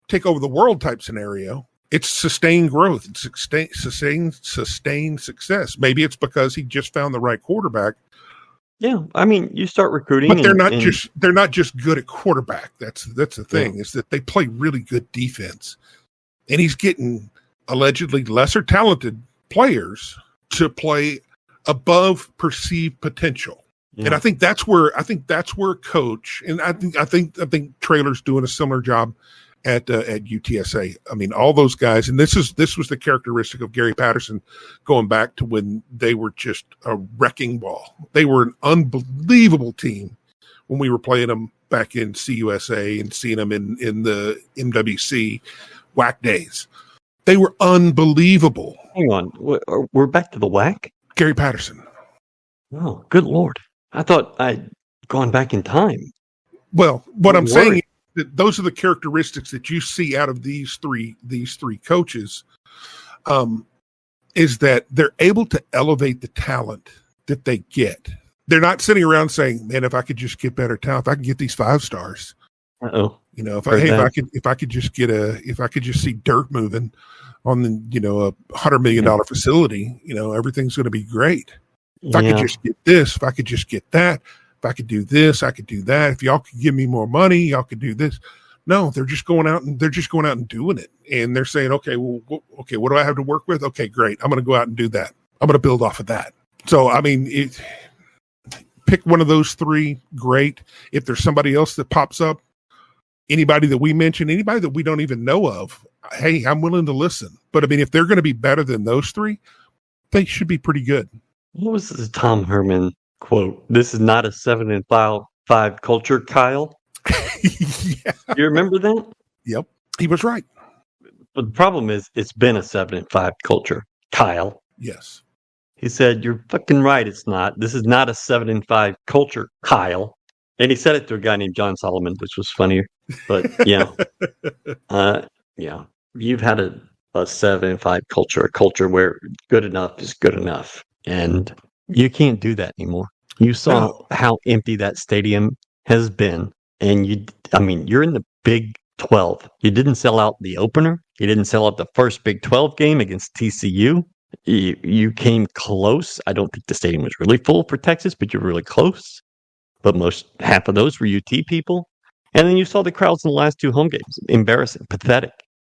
take over the world type scenario. It's sustained growth. It's sustained success. Maybe it's because he just found the right quarterback. Yeah, I mean, you start recruiting, but they're not just good at quarterback. That's the thing, is that they play really good defense, and he's getting allegedly lesser talented players to play above perceived potential. Yeah. And I think that's where coach, and I think Traylor's doing a similar job at UTSA. I mean, all those guys, and this was the characteristic of Gary Patterson going back to when they were just a wrecking ball. They were an unbelievable team when we were playing them back in CUSA and seeing them in the MWC WAC days. They were unbelievable. Hang on, we're back to the WAC? Gary Patterson. Oh, good Lord. I thought I'd gone back in time. Well, what I'm saying is that those are the characteristics that you see out of these three coaches, is that they're able to elevate the talent that they get. They're not sitting around saying, "Man, if I could just get better talent, if I could get these 5 stars." If I could just see dirt moving on the $100 million facility, everything's going to be great. If I could just get this, if I could just get that, if I could do this, I could do that. If y'all could give me more money, y'all could do this. No, they're just going out and doing it. And they're saying, okay, what do I have to work with? Okay, great. I'm going to go out and do that. I'm going to build off of that. So, I mean, pick one of those 3, great. If there's somebody else that pops up, anybody that we mention, anybody that we don't even know of, hey, I'm willing to listen. But I mean, if they're going to be better than those 3, they should be pretty good. What was the Tom Herman quote? This is not a 7-5 culture, Kyle. Yeah. You remember that? Yep. He was right. But the problem is, it's been a 7-5 culture, Kyle. Yes. He said, "You're fucking right. It's not. This is not a 7-5 culture, Kyle." And he said it to a guy named John Solomon, which was funnier. But yeah, you've had a 7-5 culture, a culture where good enough is good enough, and you can't do that anymore. You saw how empty that stadium has been, and you're in the Big 12. You didn't sell out the opener. You didn't sell out the first Big 12 game against TCU. You came close. I don't think the stadium was really full for Texas, but you're really close. But half of those were UT people. And then you saw the crowds in the last 2 home games. Embarrassing, pathetic.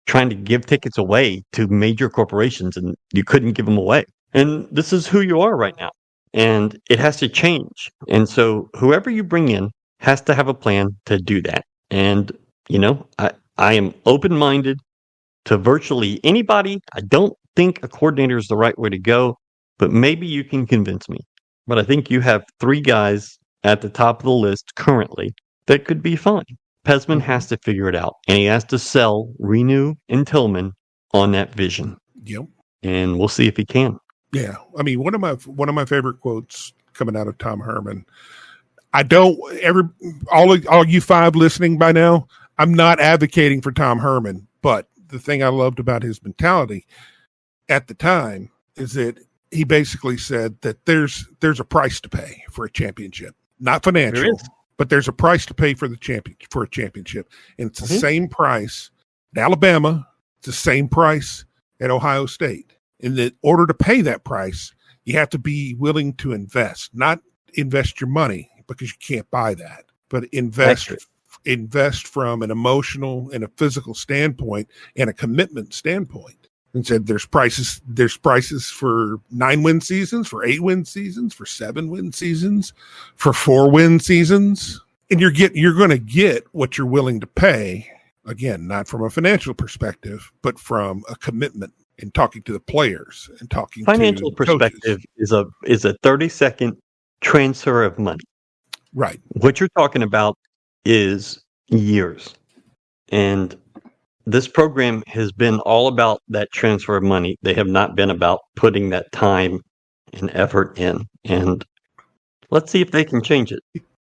Trying to give tickets away to major corporations, and you couldn't give them away. And this is who you are right now. And it has to change. And so whoever you bring in has to have a plan to do that. And, I am open-minded to virtually anybody. I don't think a coordinator is the right way to go, but maybe you can convince me. But I think you have 3 guys at the top of the list currently that could be fine. Pesman has to figure it out, and he has to sell Renew and Tillman on that vision. Yep. And we'll see if he can. Yeah. I mean, one of my favorite quotes coming out of Tom Herman. All you 5 listening by now, I'm not advocating for Tom Herman, but the thing I loved about his mentality at the time is that he basically said that there's a price to pay for a championship. Not financial, but there's a price to pay for a championship. And it's the same price at Alabama, it's the same price at Ohio State. In the order to pay that price, you have to be willing to invest, not invest your money because you can't buy that, but invest from an emotional and a physical standpoint and a commitment standpoint. And said there's prices for 9-win seasons, for 8-win seasons, for 7-win seasons, for 4-win seasons. And you're going to get what you're willing to pay. Again, not from a financial perspective, but from a commitment and talking to the players and talking financial to perspective coaches. is a 30-second transfer of money. Right. What you're talking about is years. And this program has been all about that transfer of money. They have not been about putting that time and effort in. And let's see if they can change it.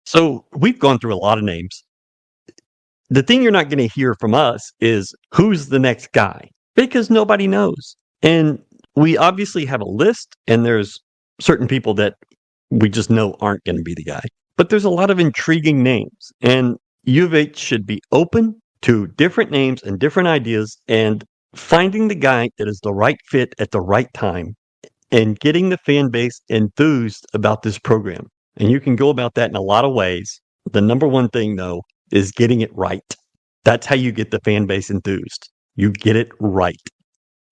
So we've gone through a lot of names. The thing you're not going to hear from us is who's the next guy, because nobody knows. And we obviously have a list, and there's certain people that we just know aren't going to be the guy. But there's a lot of intriguing names, and U of H should be open to different names and different ideas and finding the guy that is the right fit at the right time and getting the fan base enthused about this program. And you can go about that in a lot of ways. The number one thing, though, is getting it right. That's how you get the fan base enthused. You get it right.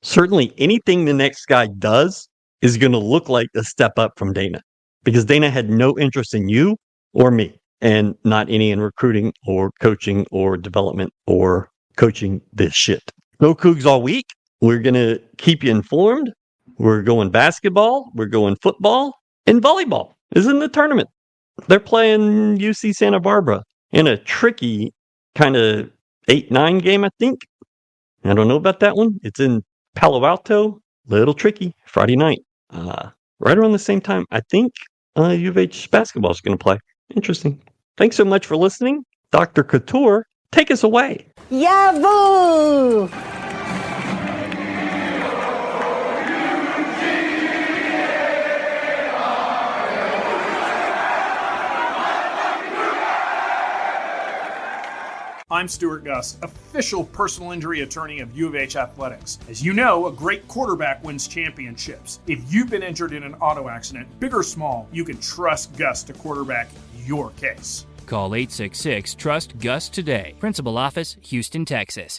Certainly, anything the next guy does is going to look like a step up from Dana, because Dana had no interest in you or me, and not any in recruiting or coaching or development or coaching this shit. GoCoogs all week. We're going to keep you informed. We're going basketball. We're going football. And volleyball is in the tournament. They're playing UC Santa Barbara in a tricky kind of 8-9 game, I think. I don't know about that one. It's in Palo Alto. Little tricky. Friday night. Right around the same time, I think U of H basketball is going to play. Interesting. Thanks so much for listening. Dr. Couture, take us away. Yahoo! I'm Stuart Gus, official personal injury attorney of U of H Athletics. As you know, a great quarterback wins championships. If you've been injured in an auto accident, big or small, you can trust Gus to quarterback your case. Call 866-TRUST-GUS today. Principal office, Houston, Texas.